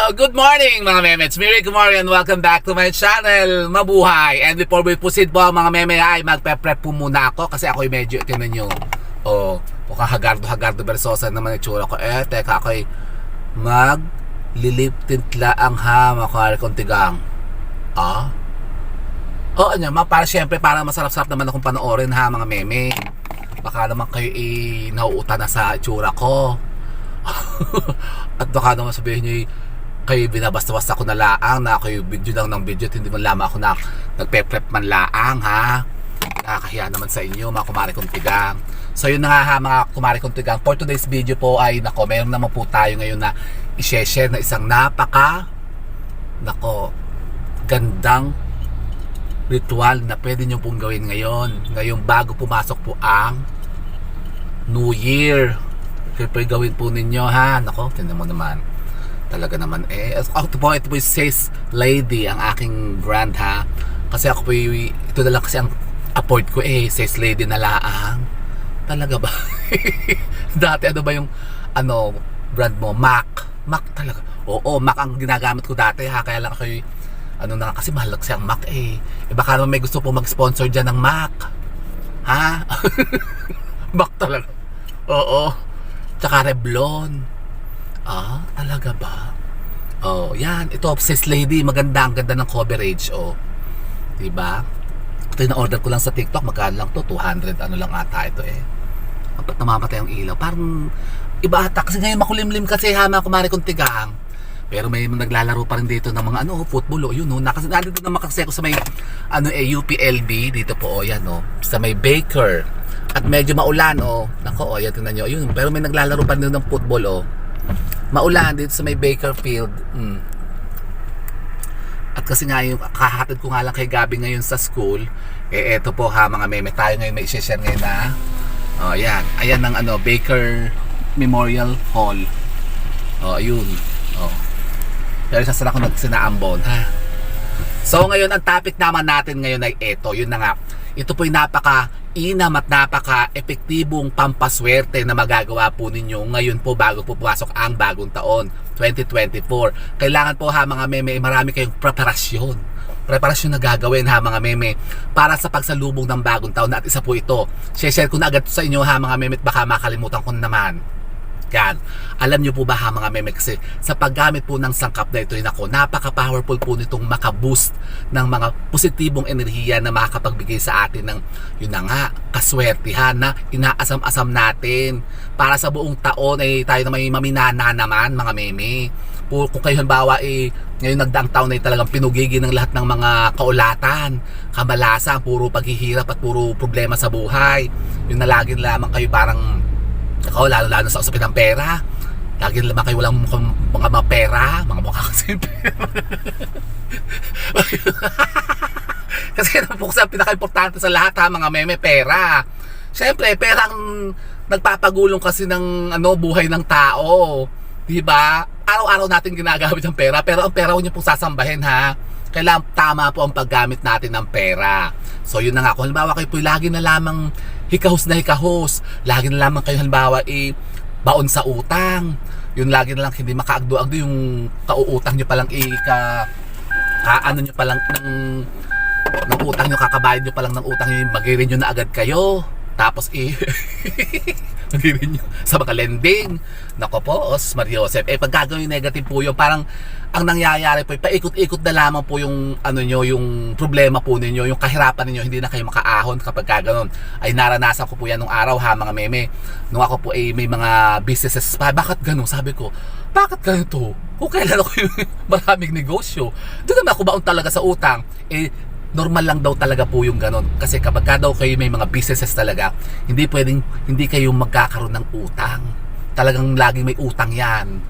Good morning mga meme. It's me, Rick Mori, and welcome back to my channel. Mabuhay. And before we proceed po mga meme ay magpe-prep po muna ako kasi ako'y medyo, tinan nyo, mukhang hagardo bersosa naman yung tsura ko. Teka, ako'y magliliptint laang ha, mga kontigang. Oo niya, para syempre, para masarap-sarap naman akong panoorin ha mga meme. Baka naman kayo nauuta na sa itsura ko. At baka naman sabihin nyo kayo binabasta-basta ko na laang na kayo video lang ng video at hindi man lamang ako na nagpe-prep man laang ha. Nakakahiya naman sa inyo mga kumare kong tigang. So yun na nga ha mga kumare kong tigang. For today's video po ay meron naman po tayo ngayon na i-share na isang gandang ritual na pwede nyo pong gawin ngayon. Ngayong bago pumasok po ang New Year. Siyempre gawin po ninyo ha. Tingnan mo naman. Talaga naman ito po Says Lady ang aking brand ha. Kasi ako po ito na lang kasi ang afford ko Says Lady na laang. Talaga ba? Dati ano ba yung brand mo? Mac talaga. Oo, Mac ang ginagamit ko dati ha. Kaya lang ako kasi mahal kasi ang Mac baka naman may gusto po mag-sponsor dyan ng Mac. Ha? Mac talaga. Oo. Tsaka Revlon. Talaga ba? Yan. Ito, Says Lady. Maganda. Ang ganda ng coverage. Diba? Ito yung na-order ko lang sa TikTok. Magkano lang to? 200 lang ata ito Ba't namamatay ang ilaw? Parang iba ata. Kasi ngayon makulimlim kasi mga kumari kong tigang. Pero may naglalaro pa rin dito ng mga football. Yun kasi nandito naman kasi ako sa may UPLB. Dito po yan sa may Baker. At medyo maulan yan tingnan nyo. Yun. Pero may naglalaro pa rin ng football maulan dito sa may Bakerfield. At kasi nga yung kahatid ko nga lang kay Gabi ngayon sa school. Eto po ha mga meme. Tayo ngayon may i-share ngayon na yan. Ayan ang Baker Memorial Hall. Yun. Pero sasara ko nagsinaambon ha. So ngayon ang topic naman natin ngayon ay eto. Yun na nga. Ito po'y napaka-inam at napaka-epektibong pampaswerte na magagawa po ninyo ngayon po bago po pumasok ang bagong taon, 2024. Kailangan po ha mga meme, marami kayong preparasyon. Preparasyon na gagawin ha mga meme para sa pagsalubong ng bagong taon. At isa po ito, share ko na agad sa inyo ha mga meme at baka makalimutan ko na naman. Yan. Alam nyo po ba ha mga meme kasi sa paggamit po ng sangkap na ito napaka-powerful po nitong makaboost ng mga positibong enerhiya na makakapagbigay sa atin ng yun na nga kaswertihan na inaasam-asam natin para sa buong taon tayo na may maminana naman mga meme. Kung kayo halimbawa ngayon nagdaang taon talagang pinugigi ng lahat ng mga kaulatan, kamalasan, puro paghihirap at puro problema sa buhay. Yun na lagi lamang kayo parang lalo sa usapin ng pera. Lagi naman kayo walang mga pera. Mga mukha kasi pera. Kasi po kasi ang pinaka-importante sa lahat mga meme, pera. Siyempre, pera ang nagpapagulong kasi ng buhay ng tao. Diba? Araw-araw natin ginagamit ang pera. Pero ang pera huwag niyo pong sasambahin ha. Kailangan tama po ang paggamit natin ng pera. So yun na nga. Kung halimbawa kayo po lagi na lamang hikahos na hikahos, lagi na lamang kayo halimbawa baon sa utang, yun lagi na lang hindi makaagdo-agdo yung kauutang nyo palang nyo palang ng utang nyo, kakabayad nyo palang ng utang nyo, magirin nyo na agad kayo tapos magirin nyo sa mga lending. Nako po, Mario Joseph, pag gagawin negative po yung parang ang nangyayari po, paikot-ikot na lamang po yung yung problema po ninyo, yung kahirapan ninyo, hindi na kayo makaahon kapag ganoon. Ay naranasan ko po yan nung araw ha mga meme. Nung ako po may mga businesses pa, bakit ganoon? Sabi ko, bakit ganito? Kung kailan ako yung maraming negosyo, doon naman ako baon talaga sa utang. Normal lang daw talaga po yung ganon. Kasi kapag daw kayo may mga businesses talaga, hindi kayo magkakaroon ng utang. Talagang laging may utang yan.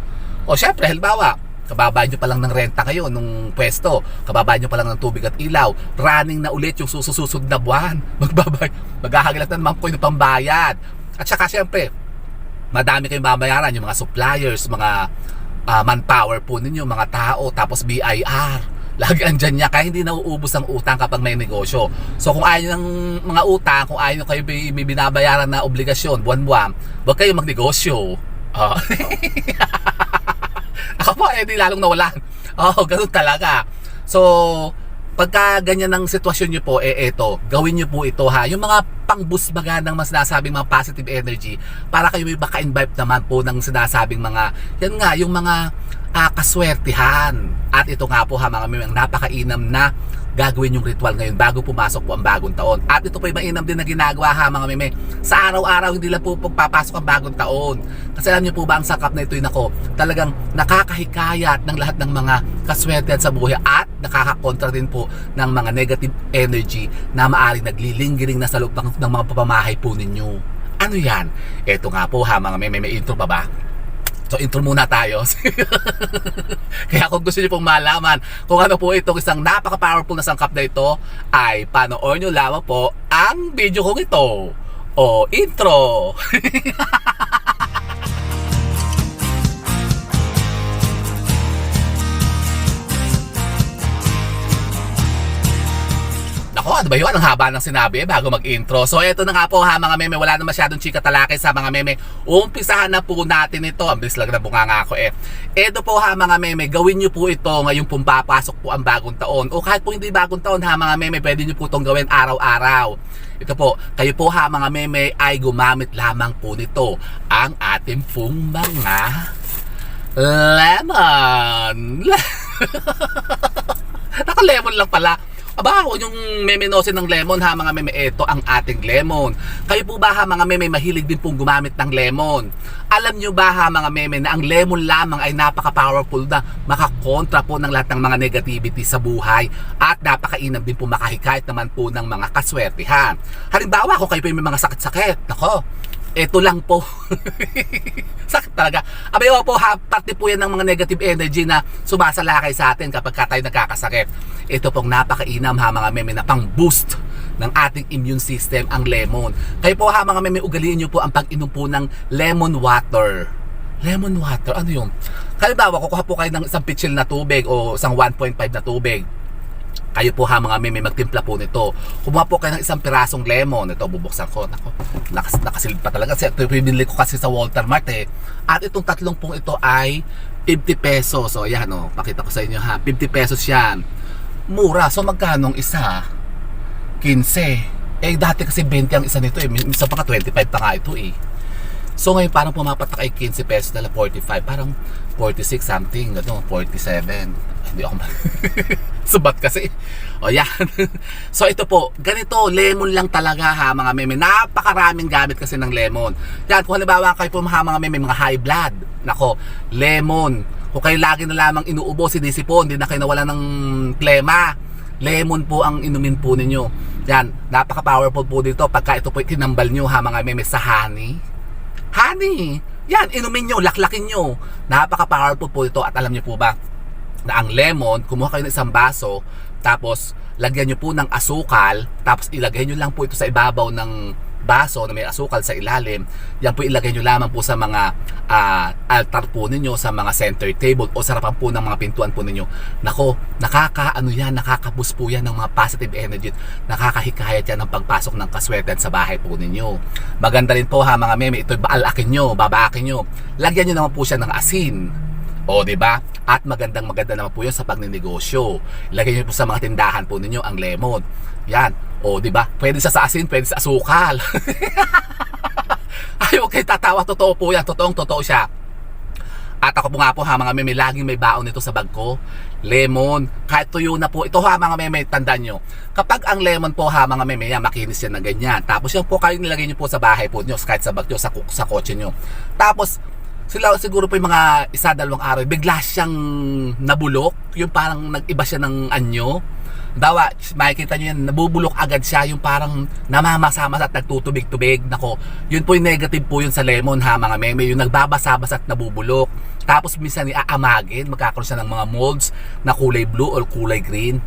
O syempre, halimbawa, kababayad nyo pa lang ng renta kayo nung pwesto, kababayad nyo pa lang ng tubig at ilaw, running na ulit yung susunod na buwan, maghahagilat na naman po yung pambayad. At saka syempre, madami kayong babayaran, yung mga suppliers, mga manpower po ninyo, mga tao, tapos BIR. Lagi andyan niya, kaya hindi nauubos ang utang kapag may negosyo. So kung ayaw ng mga utang, kung ayaw kayo may binabayaran na obligasyon buwan-buwan, huwag kayo magnegosyo. Ako po, di lalong nawalan. Oo, ganun talaga. So, pagka ganyan ang sitwasyon nyo po, eto, gawin nyo po ito ha. Yung mga pang-boost baga ng mas sinasabing mga positive energy, para kayo may baka-imbibe naman po ng sinasabing mga, yan nga, yung mga kaswertihan. At ito nga po ha, mga may napakainam na gagawin yung ritual ngayon bago pumasok po ang bagong taon. At ito po yung mainam din na ginagawa ha, mga meme. Sa araw-araw, hindi lang po pagpapasok ang bagong taon. Kasi alam niyo po ba, ang sakap na ito nako, talagang nakakahikayat ng lahat ng mga kaswertehan sa buhay at nakakakontra din po ng mga negative energy na maaaring naglilinggiring na sa loob ng mga pamamahay po ninyo. Ano yan? Ito nga po ha, mga meme, may intro pa ba? So intro muna tayo. Kaya kung gusto niyo pong malaman kung ano po itong isang napaka-powerful na sangkap na ito, ay panoorin niyo lamang po ang video kong ito. O intro. Nako, ano ba yun? Ang haba ng sinabi bago mag-intro. So, eto na nga po ha, mga meme. Wala na masyadong chika talakay sa mga meme. Umpisahan na po natin ito. Ang bilis lang na bunga nga ako eh. Eto po ha, mga meme. Gawin nyo po ito ngayong papasok po ang bagong taon. O kahit po hindi bagong taon ha, mga meme. Pwede nyo po itong gawin araw-araw. Ito po, kayo po ha, mga meme, ay gumamit lamang po nito ang ating pong mga lemon. Naka-lemon lang pala. Aba, huwag yung memenosin ng lemon ha, mga meme. Ito ang ating lemon. Kayo po ba ha, mga meme, mahilig din pong gumamit ng lemon? Alam nyo ba ha, mga meme, na ang lemon lamang ay napaka-powerful na makakontra po ng lahat ng mga negativity sa buhay at napakainam din po makahikayat naman po ng mga kaswertihan. Halimbawa, kung kayo po may mga sakit-sakit, nako, ito lang po. Sakit talaga. Abay po ha, parte po yan ng mga negative energy na sumasalakay sa atin kapag tayo nagkakasakit. Ito pong napakainam ha, mga meme, na pang boost ng ating immune system ang lemon. Kayo po ha, mga meme, ugaliin nyo po ang pag-inom po ng lemon water. Lemon water, ano yun? Halimbawa, kukuha po kayo ng isang pitsil na tubig o isang 1.5 na tubig. Kayo po ha, mga meme, magtimpla po nito. Kumuha po kayo ng isang pirasong lemon. Ito, bubuksan ko. Nako, nakasilid pa talaga. Ito yung binili ko kasi sa Walter Mart eh. At itong tatlong pong ito ay 50 pesos. So ayan o, pakita ko sa inyo ha. 50 pesos yan. Mura. So magkano ang isa? 15. Eh dati kasi 20 ang isa nito eh. Minsan pa ka 25 pa nga ito eh. So ngayon parang pumapatak ay 15 pesos dala 45. Parang 46 something. Ano, 47. Hindi ako subat kasi. O yan. So ito po, ganito, lemon lang talaga ha, mga meme. Napakaraming gamit kasi ng lemon. Yan, kung halimbawa kayo po mga meme, mga high blood. Nako, lemon. Kung kayo lagi na lamang inuubo, sinisipon, hindi na kayo nawala ng plema, lemon po ang inumin po ninyo. Yan, napaka-powerful po dito pagka ito po tinambal nyo ha, mga meme, sa honey. Honey! Yan, inumin nyo, laklakin nyo. Napaka-powerful po ito. At alam nyo po ba, na ang lemon, kumuha kayo ng isang baso, tapos lagyan nyo po ng asukal, tapos ilagay nyo lang po ito sa ibabaw ng baso na may asukal sa ilalim. Yan po ilagay nyo lamang po sa mga altar po ninyo, sa mga center table o sa harapan po ng mga pintuan po ninyo. Nako, nakaka-boost po yan ng mga positive energy, nakakahikayat yan ng pagpasok ng kaswertehan sa bahay po ninyo. Maganda rin po ha, mga meme, ito baalakin nyo, babaakin nyo, lagyan nyo naman po siya ng asin. O, diba? At maganda naman po yun sa pagninegosyo. Ilagay nyo po sa mga tindahan po ninyo ang lemon. Yan. O, diba? Pwede sa asin, pwede sa asukal. Ay, huwag kayo tatawa. Totoo po yan. Totoo siya. At ako po nga po ha, mga meme, laging may baon nito sa bag ko. Lemon. Kahit tuyo na po. Ito ha, mga meme, tandaan nyo. Kapag ang lemon po ha, mga meme, yan, makinis yan ng ganyan. Tapos yan po kayo nilagay nyo po sa bahay po nyo, kahit sa bag nyo, sa kotse nyo. Tapos, siguro po yung mga 1-2 araw, bigla siyang nabulok. Yung parang nag-iba siya ng anyo. Dawa, makikita nyo yan, nabubulok agad siya. Yung parang namamasa-masa at nagtutubig-tubig. Nako, yun po yung negative po yun sa lemon ha, mga meme. Yung nagbabasa-basa at nabubulok. Tapos minsan iaamagin, magkakaroon siya ng mga molds na kulay blue or kulay green.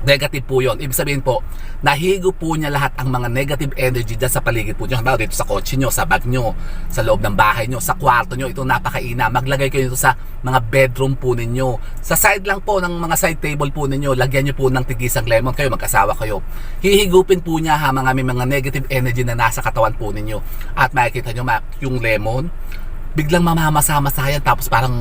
Negative po yun. Ibig sabihin po, nahigo po niya lahat ang mga negative energy dyan sa paligid po nyo. Halimbawa dito sa kotse nyo, sa bag nyo, sa loob ng bahay nyo, sa kwarto nyo. Ito napakaina. Maglagay kayo nito sa mga bedroom po ninyo. Sa side lang po ng mga side table po ninyo, lagyan nyo po ng tigisang lemon kayo, mag-asawa kayo. Hihigupin po niya ha, may mga negative energy na nasa katawan po ninyo. At makikita nyo yung lemon, biglang mamamasa-masa yan, tapos parang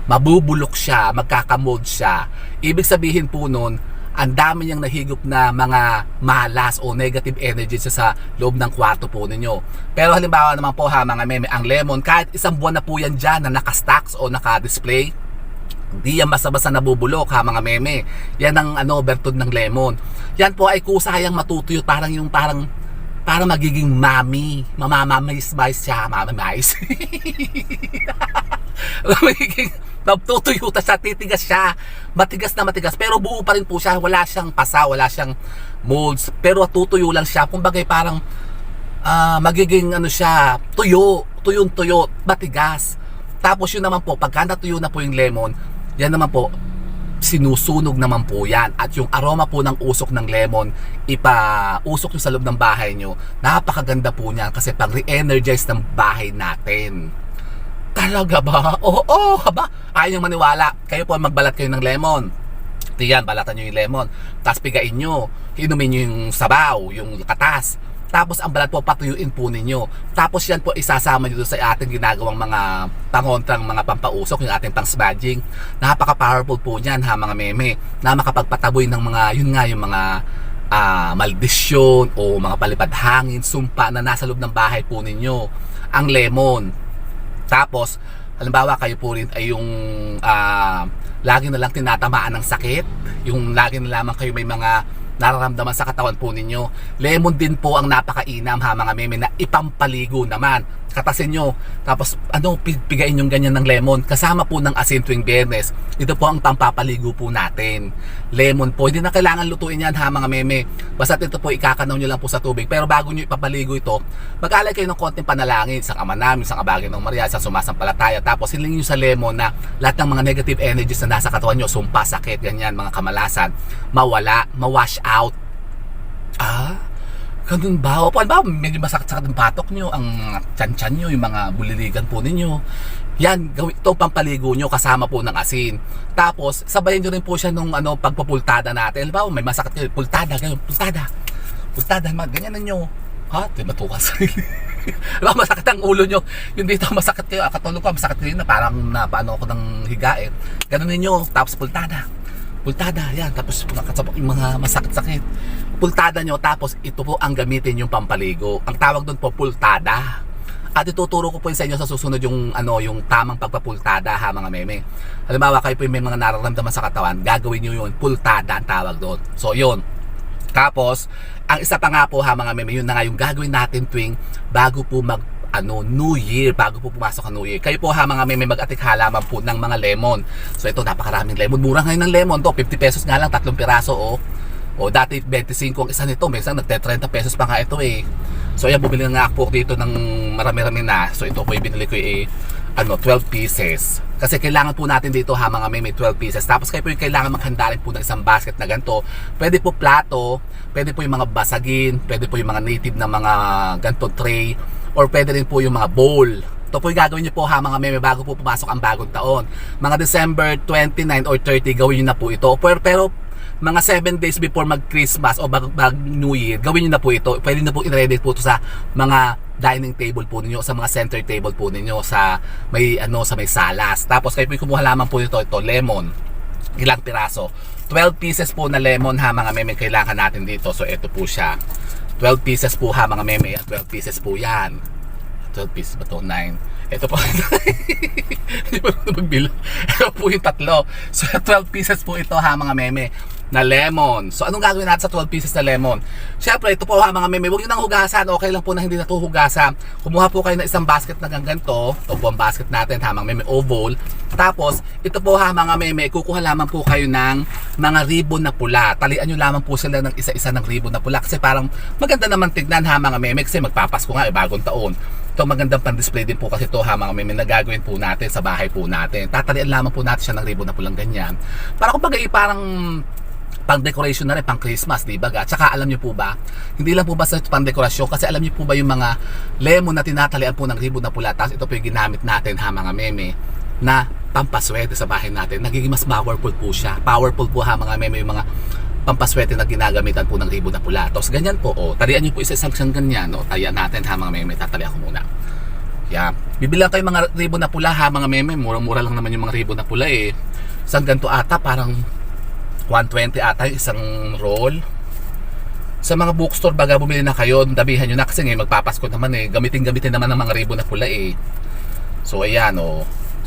mabubulok siya, magkakamold siya. Ibig sabihin po nun, ang dami niyang nahigop na mga malas o negative energy sa loob ng kwarto po ninyo. Pero halimbawa naman po ha mga meme, ang lemon, kahit isang buwan na po yan dyan na nakastacks o naka-display, hindi yan basta-basta nabubulok ha mga meme. Yan ang bertud ng lemon. Yan po ay kusayang matutuyo, parang magiging mami. Mamamamais siya, mamamais. Magiging natutuyo siya, titigas siya, matigas na matigas, pero buo pa rin po siya, wala siyang pasa, wala siyang molds, pero tutuyo lang siya, kumbaga parang magiging siya, tuyong-tuyo, matigas. Tapos yun naman po, pagka natuyo na po yung lemon, yan naman po, sinusunog naman po yan, at yung aroma po ng usok ng lemon, ipausok nyo sa loob ng bahay nyo, napakaganda po niyan, kasi pag re-energize ng bahay natin. Talaga ba? Oo, haba. Ayaw niyong maniwala. Kayo po magbalat kayo ng lemon. Tiyan, balatan niyo yung lemon. Tapos pigain niyo. Inumin niyo yung sabaw, yung katas. Tapos ang balat po patuyuin po ninyo. Tapos yan po isasama niyo doon sa ating ginagawang mga pangontrang mga pampausok, yung ating pang-smudging. Napaka-powerful po niyan ha mga meme. Na makapagpataboy ng mga, yun nga yung mga maldisyon o mga palipad hangin, sumpa na nasa loob ng bahay po ninyo. Ang lemon. Tapos, halimbawa kayo po rin ay yung lagi na lang tinatamaan ng sakit, yung lagi na lamang kayo may mga nararamdaman sa katawan po ninyo. Lemon din po ang napakainam ha mga meme na ipampaligo naman. Katasin nyo, tapos pigain yung ganyan ng lemon kasama po ng asin tuwing Biyernes. Ito po ang pampapaligo po natin. Lemon po, hindi na kailangan lutuin yan ha mga meme. Basta ito po ikakanaw nyo lang po sa tubig. Pero bago nyo ipapaligo ito, mag-alay kayo ng konting panalangin, isang Ama Namin, isang Abagay ng Maria, isang Sumasampalataya. Tapos hilingin nyo sa lemon na lahat ng mga negative energies na nasa katawan nyo, sumpa, sakit, ganyan, mga kamalasan, mawala, mawash out. Ganun ba? O paano ba? Medyo masakit-sakit ang patok nyo, ang tiyan-tiyan nyo, yung mga buliligan po ninyo. Yan, ito pampaligo nyo kasama po ng asin. Tapos, sabayan nyo rin po siya nung pagpupultada natin. Alam ba, may masakit kayo, pultada, ganyan, pultada, ganyan na nyo. Ha? Ito yung matukan sarili. Alam ba, masakit ang ulo nyo. Yung dito, masakit kayo, katulog ko, masakit kayo na parang napaano ako ng higain. Ganun ninyo, tapos pultada, yan, tapos yung mga masakit-sakit. Pultada nyo, tapos ito po ang gamitin yung pampaligo. Ang tawag doon po, pultada. At ituturo ko po sa inyo sa susunod yung yung tamang pagpapultada ha mga meme. Halimbawa kayo po may mga nararamdaman sa katawan, gagawin nyo yun, pultada ang tawag doon. So yun. Tapos, ang isa pa nga po ha mga meme, yun na nga yung gagawin natin tuwing bago po New Year, bago po pumasok ang New Year. Kayo po ha mga meme, mag-atik halaman po ng mga lemon. So ito, napakaraming lemon. Mura ngayon ng lemon to, 50 pesos nga lang, 3 piraso o dati 25 ang isa nito, may isang nagte-30 pesos pa nga ito eh. So ayan, bumili nga po dito ng marami-rami na. So ito po yung binili ko 12 pieces. Kasi kailangan po natin dito ha mga meme, 12 pieces. Tapos kayo po yung kailangan maghanda rin po ng isang basket na ganito. Pwede po plato, pwede po yung mga basagin, pwede po yung mga native na mga ganito tray, or pwede rin po yung mga bowl. Ito po yung gagawin nyo po ha mga meme bago po pumasok ang bagong taon. Mga December 29 or 30, gawin nyo na po ito. Pero mga 7 days before mag-Christmas o bago New Year, gawin nyo na po ito. Pwede na po i-ready po ito sa mga dining table po ninyo, sa mga center table po ninyo, sa may sa may salas. Tapos kayo po kumuha lamang po ito lemon. Ilang piraso? 12 pieces po na lemon ha mga meme kailangan natin dito. So ito po siya. 12 pieces po ha mga meme. 12 pieces po yan. 12 pieces ba ito? 9. Ito po. Hindi pa ito magbilang. Ito po yung tatlo. So 12 pieces po ito ha mga meme na lemon. So anong gagawin natin sa 12 pieces na lemon? Siyempre ito po ha mga meme, huwag nyo nang hugasan. Okay lang po na hindi na ito hugasan. Kumuha po kayo ng isang basket na ganito. Ito po ang basket natin ha mga meme, oval. Tapos ito po ha mga meme, kukuha lamang po kayo ng mga ribbon na pula. Talian nyo lamang po sila ng isa-isa ng ribbon na pula. Kasi parang maganda naman tignan ha mga meme, kasi magpapasko nga bagong taon. Ito magandang pan-display din po kasi ito ha mga meme na gagawin po natin sa bahay po natin. Tatalian lamang po natin siya ng ribbon na pulang ganyan. Para kumbaga parang pang decoration na rin, pang Christmas, di ba? Tsaka alam niyo po ba, hindi lang po ba sa pang dekorasyon, kasi alam niyo po ba yung mga lemon na tinatalian po ng ribbon na pula, tapos ito po yung ginamit natin ha mga meme na pampaswerte sa bahay natin, nagiging mas powerful po siya. Powerful po ha mga meme yung mga pampaswerte na ginagamitan po ng ribbon na pula. Tapos ganyan po, talian niyo po isa-isang ganyan, talian natin ha mga meme, tatalian ko muna. Yan. Bibilang kayo mga ribbon na pula ha mga meme. Murang-mura lang naman yung mga ribbon na pula eh. Isang ganito ata parang 120 ata yung isang roll. Sa mga bookstore baga bumili na kayo, dabihan nyo na kasi ngayon magpapasko naman eh. Gamitin naman ng mga ribbon na pula eh. So ayan oh.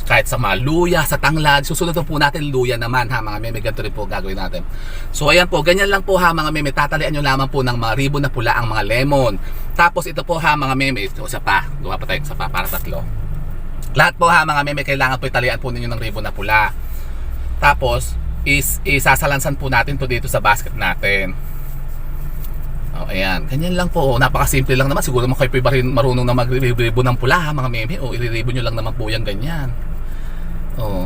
Kahit sa mga luya, sa tanglad, susunod po natin luya naman ha mga meme, ganito rin po gagawin natin. So ayan po, ganyan lang po ha mga meme, tatalian nyo lamang po ng mga ribbon na pula ang mga lemon. Tapos ito po ha mga meme, ito isa pa, gawa pa tayo isa pa para tatlo. Lahat po ha mga meme, kailangan po italian po ninyo ng ribbon na pula. Tapos isasalansan po natin to dito sa basket natin. Oh, ayan, ganyan lang po. Napakasimple lang naman. Siguro naman kayo po marunong na mag-ribbon ng pula ha mga meme. O i-ribbon nyo lang naman po yan ganyan. Oh.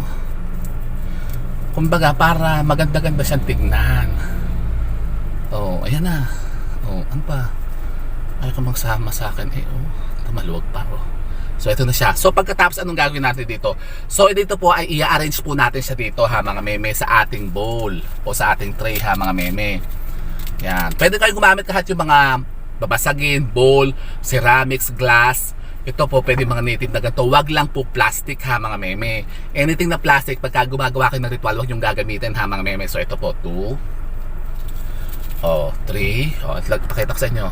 Kumbaga para maganda-ganda siyang tignan. Oh, ayan na. Oh, ano pa? Ayaw ka magsama sa akin eh. Oh, maluwag pa oh. So ito na siya. So pagkatapos anong gagawin natin dito? So dito po ay i-arrange po natin siya dito ha mga meme sa ating bowl o sa ating tray ha mga meme. Yan. Pwede kayo gumamit kahit yung mga babasagin, bowl, ceramics, glass. Ito po pwede mga native na ganito. Wag lang po plastic ha mga meme. Anything na plastic pagka gumagawa kayo ng ritual, wag yung gagamitin ha mga meme. So ito po 2 3 pakita ko sa inyo.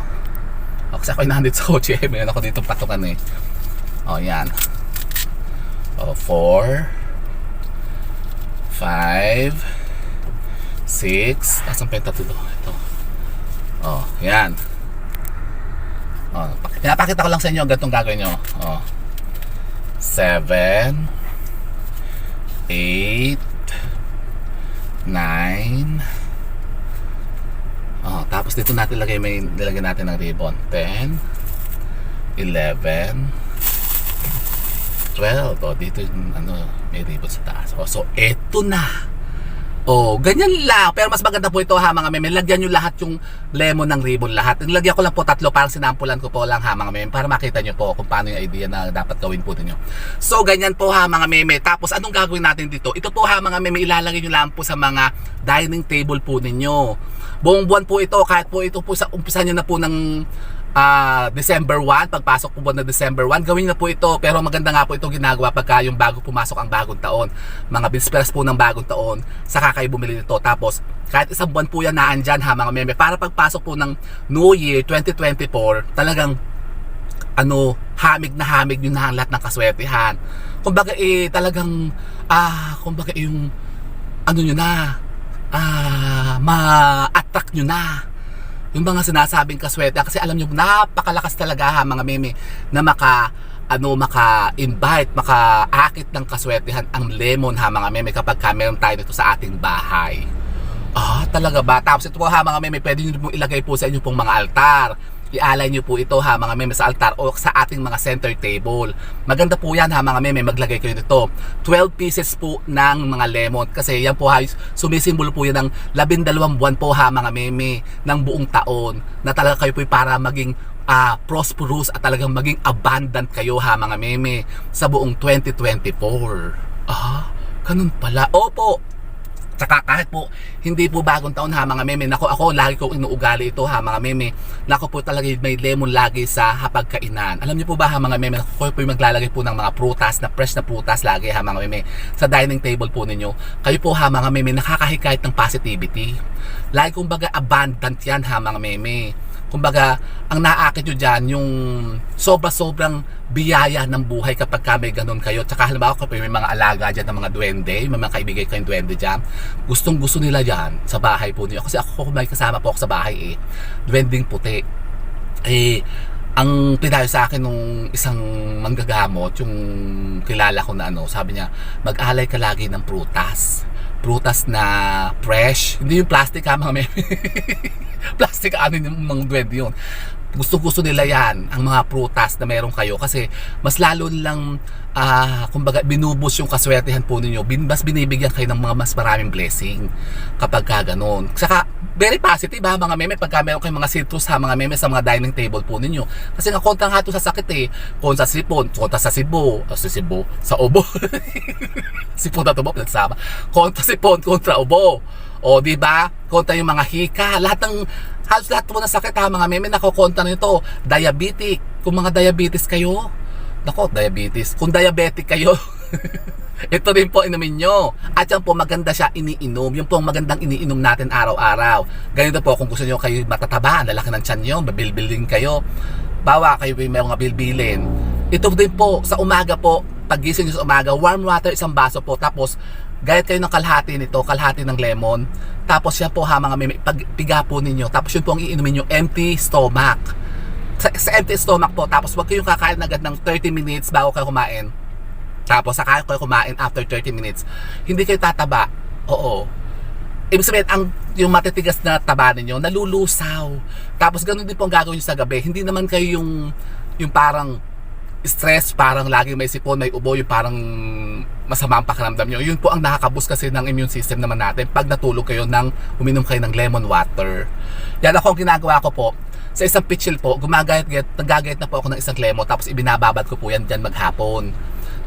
Kasi ako nandito sa kotse. Mayroon ako dito patukan eh. Yan 4 5 6 Asan pa yung tatlo? Ito. Yan. Pinapakita ko lang sa inyo ang ganitong gagawin nyo. 7 8 9 tapos dito natin nilagay natin ng ribbon. 10 11 12. Dito yung may ribbon sa taas. So eto na. Ganyan lang. Pero mas maganda po ito ha mga meme. Lagyan nyo lahat yung lemon ng ribbon lahat. Nilagyan ko lang po 3, parang sinampulan ko po lang ha mga meme, para makita nyo po kung paano yung idea na dapat gawin po ninyo. So ganyan po ha mga meme. Tapos anong gagawin natin dito? Ito po ha mga meme, ilalagay nyo lang po sa mga dining table po ninyo. Buong buwan po ito. Kahit po ito po sa umpisa nyo na po ng December 1, pagpasok po na December 1, gawin na po ito. Pero maganda nga po ito ginagawa pagka yung bago pumasok ang bagong taon, mga bisperas po ng bagong taon, saka kayo bumili nito. Tapos kahit isang buwan po yan naandyan ha mga meme, para pagpasok po ng New Year 2024, talagang hamig na hamig yun na ang lahat ng kaswertihan. Kumbaga talagang kumbaga yung nyo na ma-attract nyo na yung mga sinasabing kaswerte, kasi alam nyo napakalakas talaga ha mga meme na maka-invite, maka-akit ng kaswertehan ang lemon ha mga meme kapag meron tayo nito sa ating bahay. Talaga ba? Tapos ito po ha mga meme, pwede nyo pong ilagay po sa inyo pong mga altar. Ialay nyo po ito ha mga meme sa altar o sa ating mga center table. Maganda po yan ha mga meme, maglagay kayo dito 12 pieces po ng mga lemon, kasi yan po ha, sumisimbolo po yan ng 12 buwan po ha mga meme ng buong taon, na talaga kayo po para maging prosperous at talagang maging abundant kayo ha mga meme sa buong 2024. Ganun pala. Opo. Tsaka kahit po hindi po bagong taon ha mga meme, ako lagi kong inuugali ito ha mga meme, nako po talaga may lemon lagi sa hapagkainan. Alam niyo po ba ha mga meme, ako po maglalagay po ng mga prutas, na fresh na prutas lagi ha mga meme sa dining table po ninyo. Kayo po ha mga meme, nakakahikayat ng positivity. Lagi kong baga abundant yan ha mga meme. Kumbaga, ang naakit nyo dyan, yung sobrang biyaya ng buhay kapag may ganun kayo. Tsaka halimbawa kapag may mga alaga dyan ng mga duwende, may mga kaibigay kayong duwende dyan, gustong gusto nila dyan sa bahay po niyo. Kasi ako may kasama po ako sa bahay duwending puti. Ang pinayo sa akin nung isang manggagamot, yung kilala ko na sabi niya, mag-alay ka lagi ng prutas na fresh, hindi yung plastic ha mga meme. Plastic yung mga duwende yun. Gusto nila yan, ang mga prutas na meron kayo, kasi mas lalo nilang kumbaga binubus yung kaswertehan po ninyo, mas binibigyan kayo ng mga mas maraming blessing kapag ganon. Saka very positive ha mga meme pagka meron kayong mga citrus ha mga meme sa mga dining table po ninyo, kasi nga kontra nga ito sa sakit kontra sa sipon, kontra sa sibo, sa ubo. Sipon na tubo, nagsama. Kontra sipon, kontra ubo. Di ba? Kontra yung mga hika, halos lahat po ng sakit ha mga meme, nakokontra nito. Diabetic, kung mga diabetes kayo, Nako, diabetes. Kung diabetic kayo, ito rin po inumin nyo. At yan po, maganda siya iniinom. Yung po ang magandang iniinom natin araw-araw. Ganito po, kung gusto nyo kayo matataba, lalaki ng tiyan nyo, babilbilin kayo, bawa kayo may mga bilbilin. Ito din po, sa umaga po, pagising nyo sa umaga, warm water, isang baso po. Tapos, gayat kayo ng kalahati nito, kalahati ng lemon. Tapos yan po ha, mga meme, pagpiga po ninyo. Tapos yun po ang iinumin nyo, empty stomach. Sa empty stomach po. Tapos wag kayong kakain agad ng 30 minutes bago kayo kumain. Tapos saka kayo kumain after 30 minutes. Hindi kayo tataba. Oo. Ibig sabihin, yung matitigas na taba ninyo, nalulusaw. Tapos ganun din po ang gagawin nyo sa gabi. Hindi naman kayo yung parang stress, parang lagi may sipon, may ubo, yung parang masama ang pakiramdam nyo. Yun po ang nakakaboost kasi ng immune system naman natin pag natulog kayo uminom kayo ng lemon water. Yan ako ang ginagawa ko po. Sa isang pitchil po, nagagayat na po ako ng isang lemon, tapos ibinababad ko po yan dyan maghapon.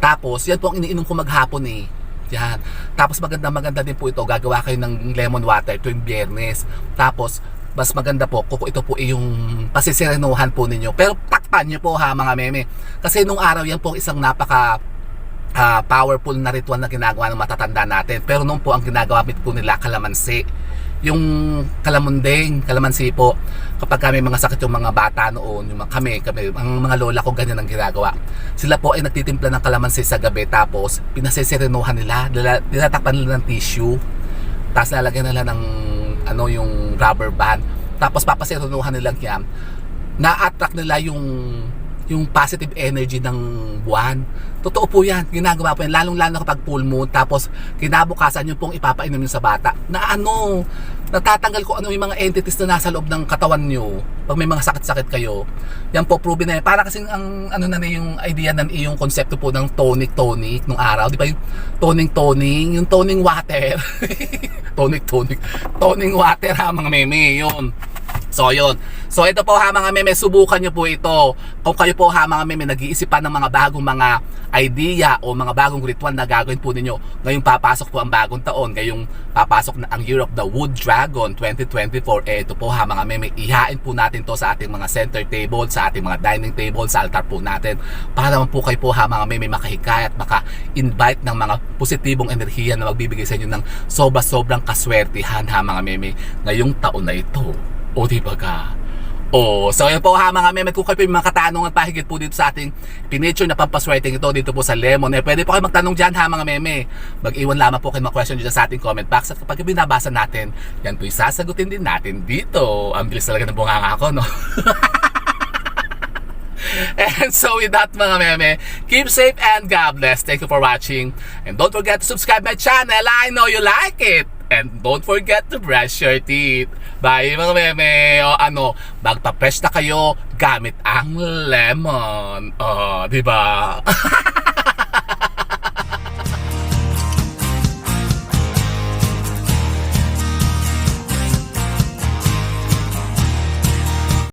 Tapos, yan po ang iniinom ko maghapon eh. Yan. Tapos maganda din po ito, gagawa kayo ng lemon water tuwing Biyernes. Tapos, mas maganda po kung ito po yung pasisirenuhan po ninyo. Pero takpan nyo po ha mga meme. Kasi nung araw yan po isang napaka powerful na ritual na ginagawa ng matatanda natin. Pero nung po ang ginagawa po nila kalamansi. Yung kalamansi po, kapag may mga sakit yung mga bata noon, kami, ang mga lola ko ganyan ang ginagawa. Sila po ay nagtitimpla ng kalamansi sa gabi, tapos pinasisirenuhan nila, nilatakpan nila ng tissue, tapos lalagyan nila ng yung rubber band, tapos papasirenuhan nila yan, na-attract nila yung positive energy ng buwan. Totoo po yan, ginagawa po yan, lalong-lalo kapag full moon. Tapos kinabukasan yung pong ipapainom nyo sa bata na natatanggal ko yung mga entities na nasa loob ng katawan nyo pag may mga sakit-sakit kayo. Yan po, proven na yan. Para kasing ang yung idea ng iyong konsepto po ng tonic nung araw, di ba yung yung toning water. toning water ha mga meme, yun. So yun. So ito po ha mga meme, subukan nyo po ito. Kung kayo po ha mga meme nag-iisipan ng mga bagong mga idea o mga bagong ritual na gagawin po ninyo. Ngayong papasok po ang bagong taon, ngayong papasok na ang Year of the Wood Dragon 2024. Ito po ha mga meme, ihain po natin to sa ating mga center table, sa ating mga dining table, sa altar po natin. Para naman po kayo po ha mga meme makahikayat, maka-invite ng mga positibong enerhiya na magbibigay sa inyo ng sobrang kaswertihan ha mga meme ngayong taon na ito. O di ba ka? So yun po ha mga meme, kung kayo po yung mga katanungan pahigit po dito sa ating pinature na pampaswerteng ito dito po sa lemon, pwede po kayo magtanong dyan ha mga meme. Mag-iwan lamang po kayo mga question dyan sa ating comment box, at kapag binabasa natin, yan po yung sasagutin din natin dito. Ang bilis talaga ng bunganga ako, no? And so with that mga meme, keep safe and God bless. Thank you for watching. And don't forget to subscribe my channel. I know you like it. And don't forget to brush your teeth. Bye mga meme. Magpa-fresh na kayo gamit ang lemon. Diba?